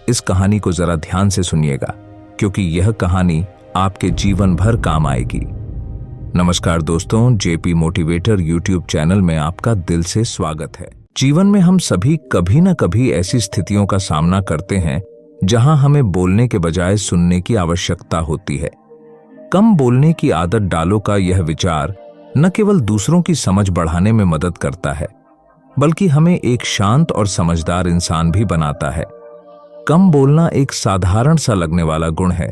इस कहानी को जरा ध्यान से सुनिएगा, क्योंकि यह कहानी आपके जीवन भर काम आएगी। नमस्कार दोस्तों, जेपी मोटिवेटर यूट्यूब चैनल में आपका दिल से स्वागत है। जीवन में हम सभी कभी न कभी ऐसी स्थितियों का सामना करते हैं जहां हमें बोलने के बजाय सुनने की आवश्यकता होती है। कम बोलने की आदत डालो का यह विचार न केवल दूसरों की समझ बढ़ाने में मदद करता है, बल्कि हमें एक शांत और समझदार इंसान भी बनाता है। कम बोलना एक साधारण सा लगने वाला गुण है,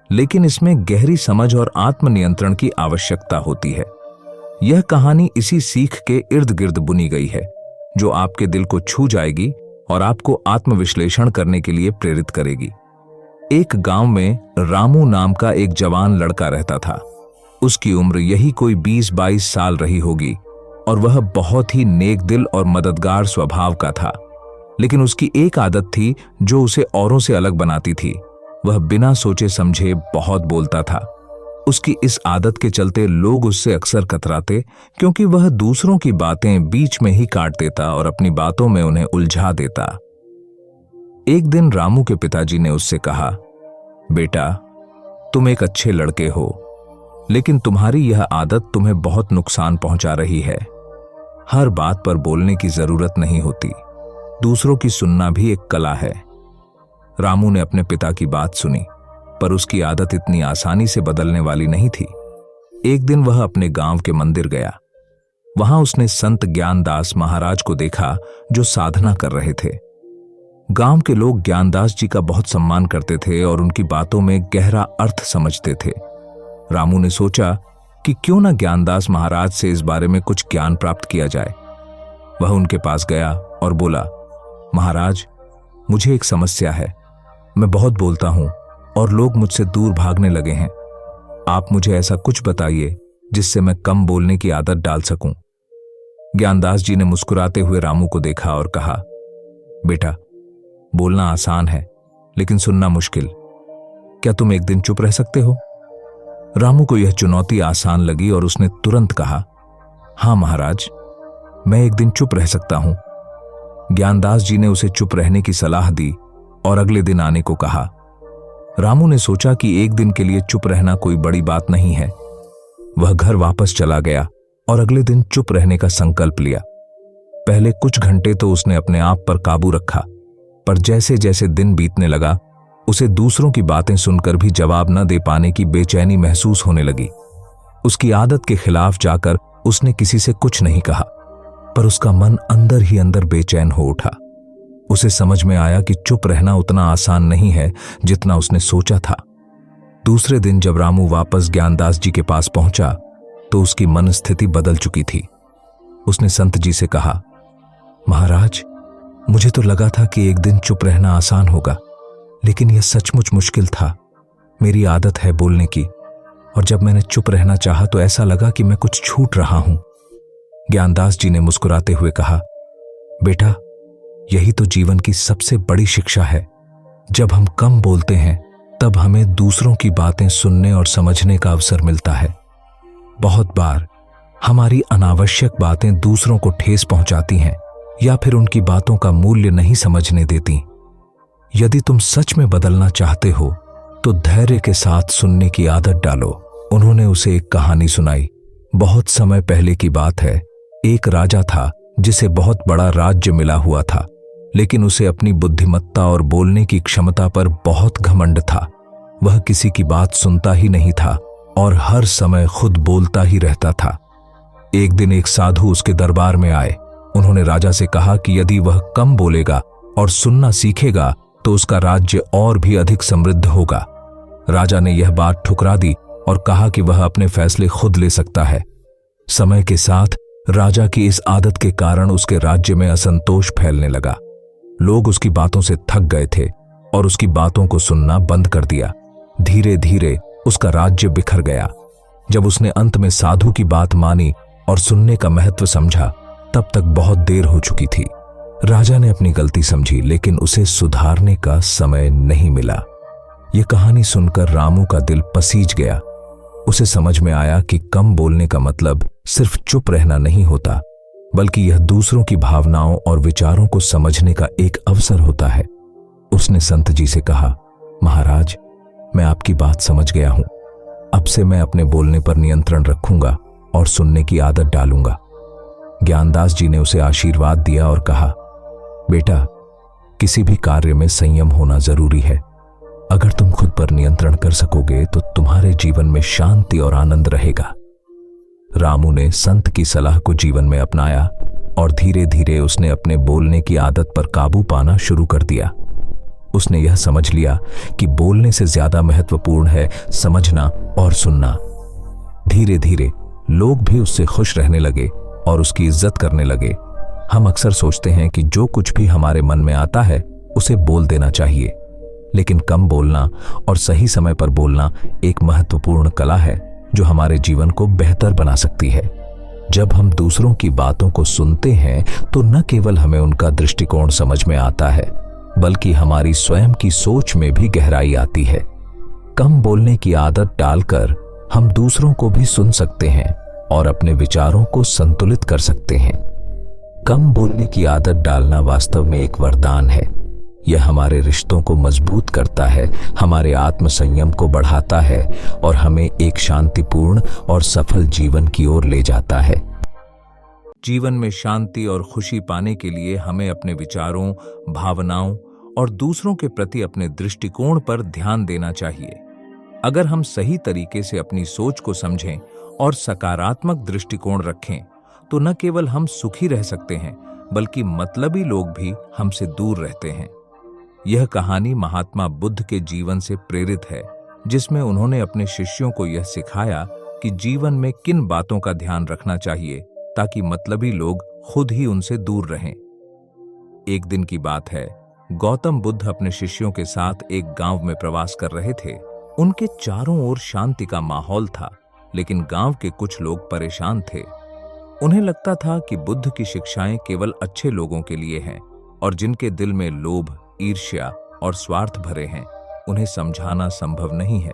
लेकिन इसमें गहरी समझ और आत्मनियंत्रण की आवश्यकता होती है। यह कहानी इसी सीख के इर्द गिर्द बुनी गई है, जो आपके दिल को छू जाएगी और आपको आत्मविश्लेषण करने के लिए प्रेरित करेगी। एक गांव में रामू नाम का एक जवान लड़का रहता था। उसकी उम्र यही कोई 20-22 साल रही होगी और वह बहुत ही नेक दिल और मददगार स्वभाव का था। लेकिन उसकी एक आदत थी जो उसे औरों से अलग बनाती थी। वह बिना सोचे समझे बहुत बोलता था। उसकी इस आदत के चलते लोग उससे अक्सर कतराते, क्योंकि वह दूसरों की बातें बीच में ही काट देता और अपनी बातों में उन्हें उलझा देता। एक दिन रामू के पिताजी ने उससे कहा, बेटा, तुम एक अच्छे लड़के हो, लेकिन तुम्हारी यह आदत तुम्हें बहुत नुकसान पहुंचा रही है। हर बात पर बोलने की जरूरत नहीं होती। दूसरों की सुनना भी एक कला है। रामू ने अपने पिता की बात सुनी, पर उसकी आदत इतनी आसानी से बदलने वाली नहीं थी। एक दिन वह अपने गांव के मंदिर गया। वहां उसने संत ज्ञानदास महाराज को देखा, जो साधना कर रहे थे। गांव के लोग ज्ञानदास जी का बहुत सम्मान करते थे और उनकी बातों में गहरा अर्थ समझते थे। रामू ने सोचा कि क्यों न ज्ञानदास महाराज से इस बारे में कुछ ज्ञान प्राप्त किया जाए। वह उनके पास गया और बोला, महाराज, मुझे एक समस्या है। मैं बहुत बोलता हूं और लोग मुझसे दूर भागने लगे हैं। आप मुझे ऐसा कुछ बताइए जिससे मैं कम बोलने की आदत डाल सकूं। ज्ञानदास जी ने मुस्कुराते हुए रामू को देखा और कहा, बेटा, बोलना आसान है, लेकिन सुनना मुश्किल। क्या तुम एक दिन चुप रह सकते हो? रामू को यह चुनौती आसान लगी और उसने तुरंत कहा, हां महाराज, मैं एक दिन चुप रह सकता हूं। ज्ञानदास जी ने उसे चुप रहने की सलाह दी और अगले दिन आने को कहा। रामू ने सोचा कि एक दिन के लिए चुप रहना कोई बड़ी बात नहीं है। वह घर वापस चला गया और अगले दिन चुप रहने का संकल्प लिया। पहले कुछ घंटे तो उसने अपने आप पर काबू रखा, पर जैसे जैसे दिन बीतने लगा, उसे दूसरों की बातें सुनकर भी जवाब न दे पाने की बेचैनी महसूस होने लगी। उसकी आदत के खिलाफ जाकर उसने किसी से कुछ नहीं कहा, पर उसका मन अंदर ही अंदर बेचैन हो उठा। उसे समझ में आया कि चुप रहना उतना आसान नहीं है जितना उसने सोचा था। दूसरे दिन जब रामू वापस ज्ञानदास जी के पास पहुंचा, तो उसकी मन स्थिति बदल चुकी थी। उसने संत जी से कहा, महाराज, मुझे तो लगा था कि एक दिन चुप रहना आसान होगा, लेकिन यह सचमुच मुश्किल था। मेरी आदत है बोलने की, और जब मैंने चुप रहना चाहा तो ऐसा लगा कि मैं कुछ छूट रहा हूं। ज्ञानदास जी ने मुस्कुराते हुए कहा, बेटा, यही तो जीवन की सबसे बड़ी शिक्षा है। जब हम कम बोलते हैं, तब हमें दूसरों की बातें सुनने और समझने का अवसर मिलता है। बहुत बार हमारी अनावश्यक बातें दूसरों को ठेस पहुंचाती हैं या फिर उनकी बातों का मूल्य नहीं समझने देती। यदि तुम सच में बदलना चाहते हो, तो धैर्य के साथ सुनने की आदत डालो। उन्होंने उसे एक कहानी सुनाई। बहुत समय पहले की बात है। एक राजा था जिसे बहुत बड़ा राज्य मिला हुआ था, लेकिन उसे अपनी बुद्धिमत्ता और बोलने की क्षमता पर बहुत घमंड था। वह किसी की बात सुनता ही नहीं था और हर समय खुद बोलता ही रहता था। एक दिन एक साधु उसके दरबार में आए। उन्होंने राजा से कहा कि यदि वह कम बोलेगा और सुनना सीखेगा, तो उसका राज्य और भी अधिक समृद्ध होगा। राजा ने यह बात ठुकरा दी और कहा कि वह अपने फैसले खुद ले सकता है। समय के साथ राजा की इस आदत के कारण उसके राज्य में असंतोष फैलने लगा। लोग उसकी बातों से थक गए थे और उसकी बातों को सुनना बंद कर दिया। धीरे धीरे उसका राज्य बिखर गया। जब उसने अंत में साधु की बात मानी और सुनने का महत्व समझा, तब तक बहुत देर हो चुकी थी। राजा ने अपनी गलती समझी, लेकिन उसे सुधारने का समय नहीं मिला। यह कहानी सुनकर रामू का दिल पसीज गया। उसे समझ में आया कि कम बोलने का मतलब सिर्फ चुप रहना नहीं होता, बल्कि यह दूसरों की भावनाओं और विचारों को समझने का एक अवसर होता है। उसने संत जी से कहा, महाराज, मैं आपकी बात समझ गया हूं। अब से मैं अपने बोलने पर नियंत्रण रखूंगा और सुनने की आदत डालूंगा। ज्ञानदास जी ने उसे आशीर्वाद दिया और कहा, बेटा, किसी भी कार्य में संयम होना जरूरी है। अगर तुम खुद पर नियंत्रण कर सकोगे तो तुम्हारे जीवन में शांति और आनंद रहेगा। रामू ने संत की सलाह को जीवन में अपनाया और धीरे धीरे उसने अपने बोलने की आदत पर काबू पाना शुरू कर दिया। उसने यह समझ लिया कि बोलने से ज्यादा महत्वपूर्ण है समझना और सुनना। धीरे धीरे लोग भी उससे खुश रहने लगे और उसकी इज्जत करने लगे। हम अक्सर सोचते हैं कि जो कुछ भी हमारे मन में आता है उसे बोल देना चाहिए, लेकिन कम बोलना और सही समय पर बोलना एक महत्वपूर्ण कला है जो हमारे जीवन को बेहतर बना सकती है। जब हम दूसरों की बातों को सुनते हैं तो न केवल हमें उनका दृष्टिकोण समझ में आता है, बल्कि हमारी स्वयं की सोच में भी गहराई आती है। कम बोलने की आदत डालकर हम दूसरों को भी सुन सकते हैं और अपने विचारों को संतुलित कर सकते हैं। कम बोलने की आदत डालना वास्तव में एक वरदान है। यह हमारे रिश्तों को मजबूत करता है, हमारे आत्मसंयम को बढ़ाता है और हमें एक शांतिपूर्ण और सफल जीवन की ओर ले जाता है। जीवन में शांति और खुशी पाने के लिए हमें अपने विचारों, भावनाओं और दूसरों के प्रति अपने दृष्टिकोण पर ध्यान देना चाहिए। अगर हम सही तरीके से अपनी सोच को समझें और सकारात्मक दृष्टिकोण रखें तो न केवल हम सुखी रह सकते हैं, बल्कि मतलबी लोग भी हमसे दूर रहते हैं। यह कहानी महात्मा बुद्ध के जीवन से प्रेरित है, जिसमें उन्होंने अपने शिष्यों को यह सिखाया कि जीवन में किन बातों का ध्यान रखना चाहिए ताकि मतलबी लोग खुद ही उनसे दूर रहें। एक दिन की बात है, गौतम बुद्ध अपने शिष्यों के साथ एक गांव में प्रवास कर रहे थे। उनके चारों ओर शांति का माहौल था, लेकिन गांव के कुछ लोग परेशान थे। उन्हें लगता था कि बुद्ध की शिक्षाएं केवल अच्छे लोगों के लिए हैं और जिनके दिल में लोभ, ईर्ष्या और स्वार्थ भरे हैं, उन्हें समझाना संभव नहीं है।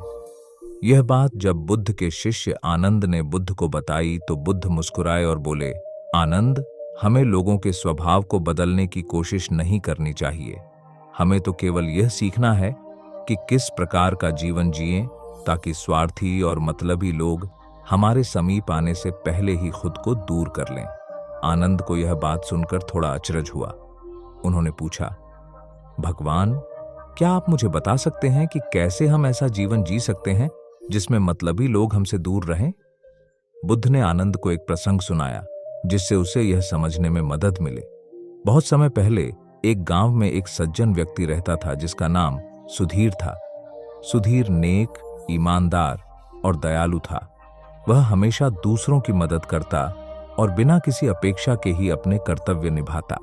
यह बात जब बुद्ध के शिष्य आनंद ने बुद्ध को बताई तो बुद्ध मुस्कुराए और बोले, आनंद, हमें लोगों के स्वभाव को बदलने की कोशिश नहीं करनी चाहिए। हमें तो केवल यह सीखना है कि किस प्रकार का जीवन जिएं ताकि स्वार्थी और मतलबी लोग हमारे समीप आने से पहले ही खुद को दूर कर लें। आनंद को यह बात सुनकर थोड़ा अचरज हुआ। उन्होंने पूछा, भगवान, क्या आप मुझे बता सकते हैं कि कैसे हम ऐसा जीवन जी सकते हैं जिसमें मतलबी लोग हमसे दूर रहें? बुद्ध ने आनंद को एक प्रसंग सुनाया जिससे उसे यह समझने में मदद मिले। बहुत समय पहले एक गांव में एक सज्जन व्यक्ति रहता था जिसका नाम सुधीर था। सुधीर नेक, ईमानदार और दयालु था। वह हमेशा दूसरों की मदद करता और बिना किसी अपेक्षा के ही अपने कर्तव्य निभाता।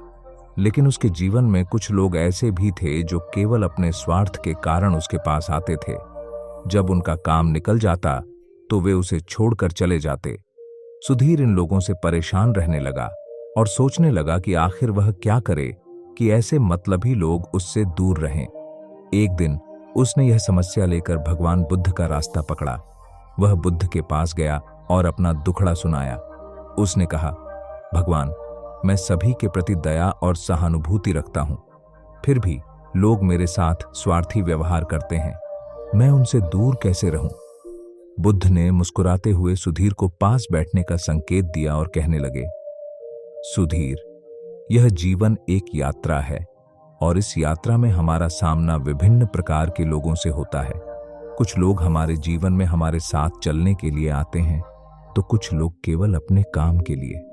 लेकिन उसके जीवन में कुछ लोग ऐसे भी थे जो केवल अपने स्वार्थ के कारण उसके पास आते थे। जब उनका काम निकल जाता तो वे उसे छोड़कर चले जाते। सुधीर इन लोगों से परेशान रहने लगा और सोचने लगा कि आखिर वह क्या करे कि ऐसे मतलबी लोग उससे दूर रहें। एक दिन उसने यह समस्या लेकर भगवान बुद्ध का रास्ता पकड़ा। वह बुद्ध के पास गया और अपना दुखड़ा सुनाया। उसने कहा, भगवान, मैं सभी के प्रति दया और सहानुभूति रखता हूं, फिर भी लोग मेरे साथ स्वार्थी व्यवहार करते हैं। मैं उनसे दूर कैसे रहूं? बुद्ध ने मुस्कुराते हुए सुधीर को पास बैठने का संकेत दिया और कहने लगे, सुधीर, यह जीवन एक यात्रा है और इस यात्रा में हमारा सामना विभिन्न प्रकार के लोगों से होता है। कुछ लोग हमारे जीवन में हमारे साथ चलने के लिए आते हैं तो कुछ लोग केवल अपने काम के लिए।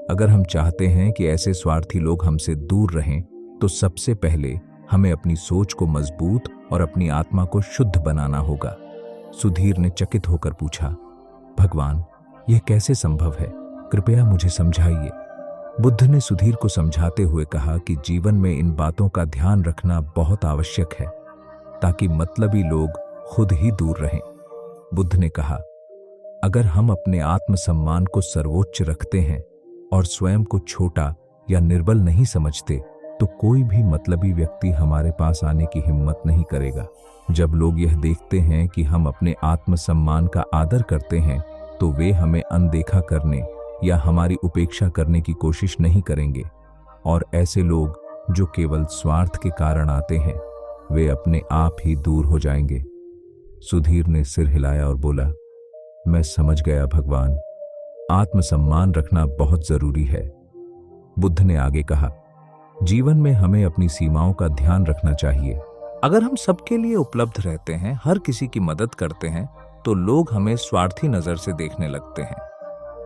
अगर हम चाहते हैं कि ऐसे स्वार्थी लोग हमसे दूर रहें तो सबसे पहले हमें अपनी सोच को मजबूत और अपनी आत्मा को शुद्ध बनाना होगा। सुधीर ने चकित होकर पूछा, भगवान, यह कैसे संभव है? कृपया मुझे समझाइए। बुद्ध ने सुधीर को समझाते हुए कहा कि जीवन में इन बातों का ध्यान रखना बहुत आवश्यक है ताकि मतलबी लोग खुद ही दूर रहें। बुद्ध ने कहा, अगर हम अपने आत्मसम्मान को सर्वोच्च रखते हैं और स्वयं को छोटा या निर्बल नहीं समझते तो कोई भी मतलबी व्यक्ति हमारे पास आने की हिम्मत नहीं करेगा। जब लोग यह देखते हैं कि हम अपने आत्मसम्मान का आदर करते हैं तो वे हमें अनदेखा करने या हमारी उपेक्षा करने की कोशिश नहीं करेंगे। और ऐसे लोग जो केवल स्वार्थ के कारण आते हैं वे अपने आप ही दूर हो जाएंगे। सुधीर ने सिर हिलाया और बोला, मैं समझ गया भगवान, आत्मसम्मान रखना बहुत जरूरी है। बुद्ध ने आगे कहा, जीवन में हमें अपनी सीमाओं का ध्यान रखना चाहिए। अगर हम सबके लिए उपलब्ध रहते हैं, हर किसी की मदद करते हैं, तो लोग हमें स्वार्थी नजर से देखने लगते हैं।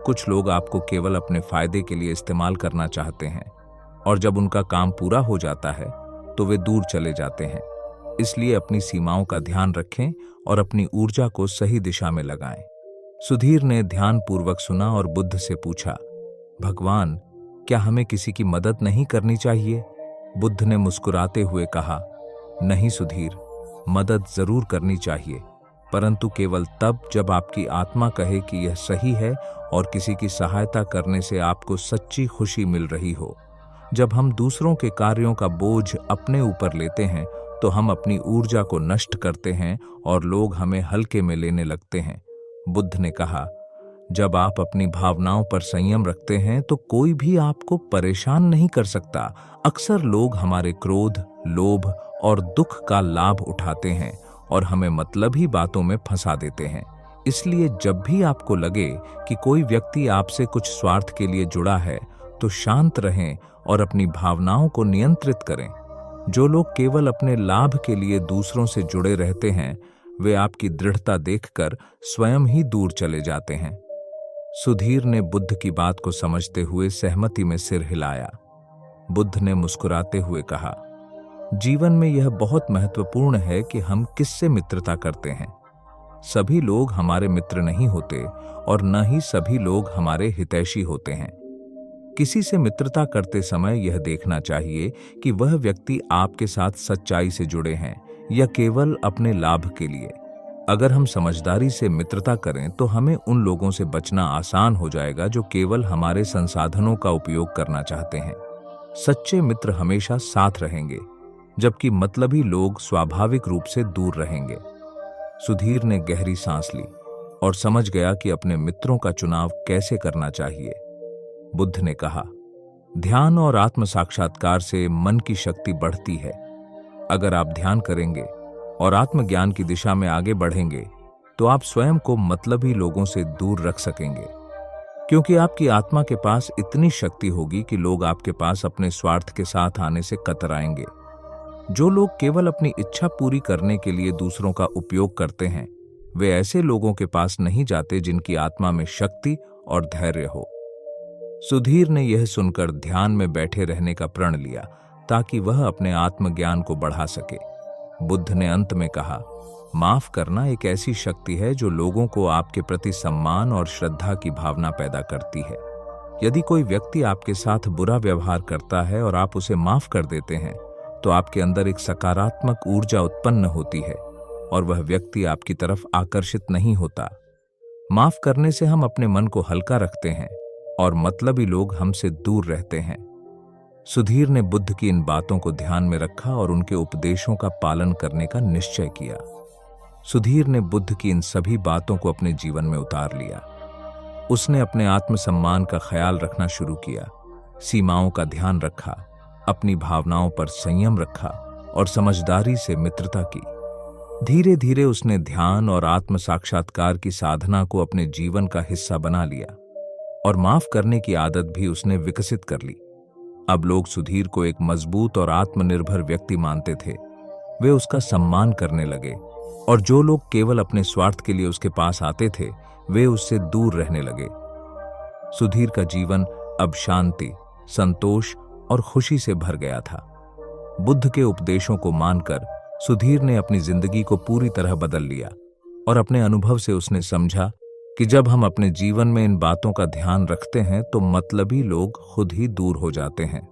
कुछ लोग आपको केवल अपने फायदे के लिए इस्तेमाल करना चाहते हैं और जब उनका काम पूरा हो जाता है तो वे दूर चले जाते हैं। इसलिए अपनी सीमाओं का ध्यान रखें और अपनी ऊर्जा को सही दिशा में लगाएं। सुधीर ने ध्यानपूर्वक सुना और बुद्ध से पूछा, भगवान, क्या हमें किसी की मदद नहीं करनी चाहिए? बुद्ध ने मुस्कुराते हुए कहा, नहीं सुधीर, मदद जरूर करनी चाहिए, परंतु केवल तब जब आपकी आत्मा कहे कि यह सही है और किसी की सहायता करने से आपको सच्ची खुशी मिल रही हो। जब हम दूसरों के कार्यों का बोझ अपने ऊपर लेते हैं तो हम अपनी ऊर्जा को नष्ट करते हैं और लोग हमें हल्के में लेने लगते हैं। बुद्ध ने कहा, जब आप अपनी भावनाओं पर संयम रखते हैं तो कोई भी आपको परेशान नहीं कर सकता। अक्सर लोग हमारे क्रोध, लोभ और दुख का लाभ उठाते हैं और हमें मतलब ही बातों में फंसा देते हैं। इसलिए जब भी आपको लगे कि कोई व्यक्ति आपसे कुछ स्वार्थ के लिए जुड़ा है तो शांत रहें और अपनी भावनाओं को नियंत्रित करें। जो लोग केवल अपने लाभ के लिए दूसरों से जुड़े रहते हैं, वे आपकी दृढ़ता देखकर स्वयं ही दूर चले जाते हैं। सुधीर ने बुद्ध की बात को समझते हुए सहमति में सिर हिलाया। बुद्ध ने मुस्कुराते हुए कहा, जीवन में यह बहुत महत्वपूर्ण है कि हम किससे मित्रता करते हैं। सभी लोग हमारे मित्र नहीं होते और न ही सभी लोग हमारे हितैषी होते हैं। किसी से मित्रता करते समय यह देखना चाहिए कि वह व्यक्ति आपके साथ सच्चाई से जुड़े हैं या केवल अपने लाभ के लिए। अगर हम समझदारी से मित्रता करें तो हमें उन लोगों से बचना आसान हो जाएगा जो केवल हमारे संसाधनों का उपयोग करना चाहते हैं। सच्चे मित्र हमेशा साथ रहेंगे, जबकि मतलबी लोग स्वाभाविक रूप से दूर रहेंगे। सुधीर ने गहरी सांस ली और समझ गया कि अपने मित्रों का चुनाव कैसे करना चाहिए। बुद्ध ने कहा, ध्यान और आत्म साक्षात्कार से मन की शक्ति बढ़ती है। अगर आप ध्यान करेंगे और आत्मज्ञान की दिशा में आगे बढ़ेंगे तो आप स्वयं को मतलबी लोगों से दूर रख सकेंगे, क्योंकि आपकी आत्मा के पास इतनी शक्ति होगी कि लोग आपके पास अपने स्वार्थ के साथ आने से कतराएंगे। जो लोग केवल अपनी इच्छा पूरी करने के लिए दूसरों का उपयोग करते हैं, वे ऐसे लोगों के पास नहीं जाते जिनकी आत्मा में शक्ति और धैर्य हो। सुधीर ने यह सुनकर ध्यान में बैठे रहने का प्रण लिया ताकि वह अपने आत्मज्ञान को बढ़ा सके। बुद्ध ने अंत में कहा, माफ करना एक ऐसी शक्ति है जो लोगों को आपके प्रति सम्मान और श्रद्धा की भावना पैदा करती है। यदि कोई व्यक्ति आपके साथ बुरा व्यवहार करता है और आप उसे माफ कर देते हैं तो आपके अंदर एक सकारात्मक ऊर्जा उत्पन्न होती है और वह व्यक्ति आपकी तरफ आकर्षित नहीं होता। माफ करने से हम अपने मन को हल्का रखते हैं और मतलबी लोग हमसे दूर रहते हैं। सुधीर ने बुद्ध की इन बातों को ध्यान में रखा और उनके उपदेशों का पालन करने का निश्चय किया। सुधीर ने बुद्ध की इन सभी बातों को अपने जीवन में उतार लिया। उसने अपने आत्मसम्मान का ख्याल रखना शुरू किया, सीमाओं का ध्यान रखा, अपनी भावनाओं पर संयम रखा और समझदारी से मित्रता की। धीरे धीरे उसने ध्यान और आत्म साक्षात्कार की साधना को अपने जीवन का हिस्सा बना लिया और माफ करने की आदत भी उसने विकसित कर ली। अब लोग सुधीर को एक मजबूत और आत्मनिर्भर व्यक्ति मानते थे। वे उसका सम्मान करने लगे और जो लोग केवल अपने स्वार्थ के लिए उसके पास आते थे, वे उससे दूर रहने लगे। सुधीर का जीवन अब शांति, संतोष और खुशी से भर गया था। बुद्ध के उपदेशों को मानकर सुधीर ने अपनी जिंदगी को पूरी तरह बदल लिया और अपने अनुभव से उसने समझा कि जब हम अपने जीवन में इन बातों का ध्यान रखते हैं तो मतलबी लोग खुद ही दूर हो जाते हैं।